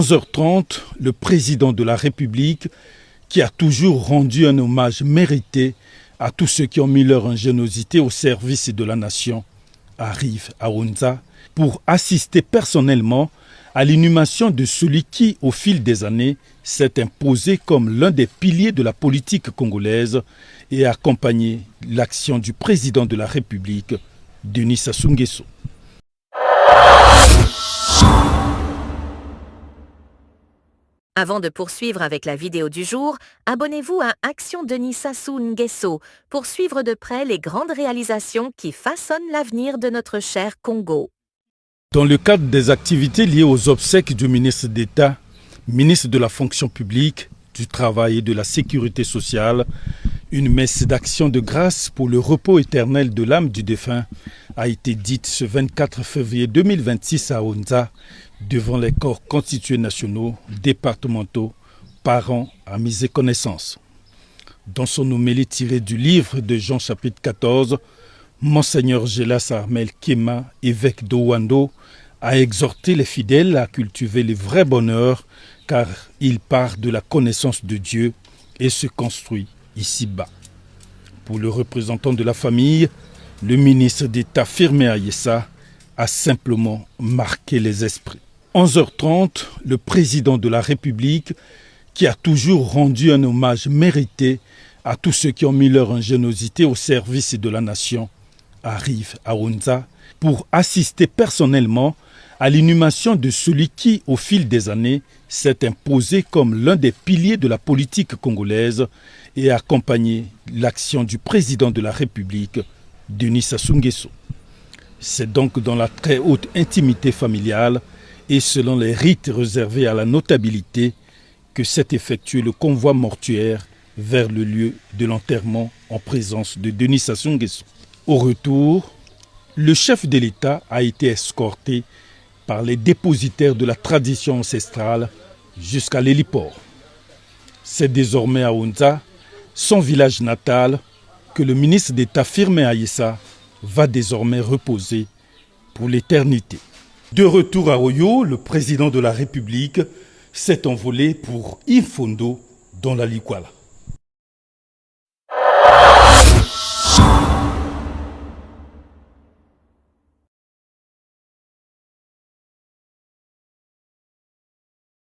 11h30, le président de la République, qui a toujours rendu un hommage mérité à tous ceux qui ont mis leur ingéniosité au service de la nation, arrive à Onza pour assister personnellement à l'inhumation de celui qui, au fil des années, s'est imposé comme l'un des piliers de la politique congolaise et a accompagné l'action du président de la République, Denis Sassou Nguesso. Avant de poursuivre avec la vidéo du jour, abonnez-vous à Action Denis Sassou Nguesso pour suivre de près les grandes réalisations qui façonnent l'avenir de notre cher Congo. Dans le cadre des activités liées aux obsèques du ministre d'État, ministre de la Fonction publique, du Travail et de la Sécurité sociale, une messe d'action de grâce pour le repos éternel de l'âme du défunt a été dite ce 24 février 2026 à Onza, devant les corps constitués nationaux, départementaux, parents, amis et connaissances. Dans son homélie tirée du livre de Jean chapitre 14, Monseigneur Gélas Armel Kéma, évêque d'Owando, a exhorté les fidèles à cultiver le vrai bonheur car il part de la connaissance de Dieu et se construit ici-bas. Pour le représentant de la famille, le ministre d'État Firmin Ayessa a simplement marqué les esprits. 11h30, le président de la République, qui a toujours rendu un hommage mérité à tous ceux qui ont mis leur ingéniosité au service de la nation, arrive à Onza pour assister personnellement à l'inhumation de celui qui, au fil des années, s'est imposé comme l'un des piliers de la politique congolaise et a accompagné l'action du président de la République, Denis Sassou Nguesso. C'est donc dans la très haute intimité familiale et selon les rites réservés à la notabilité que s'est effectué le convoi mortuaire vers le lieu de l'enterrement en présence de Denis Sassou Nguesso. Au retour, le chef de l'État a été escorté par les dépositaires de la tradition ancestrale jusqu'à l'héliport. C'est désormais à Onza, son village natal, que le ministre d'État Firmin Ayessa va désormais reposer pour l'éternité. De retour à Oyo, le président de la République s'est envolé pour Ifondo dans la Likwala.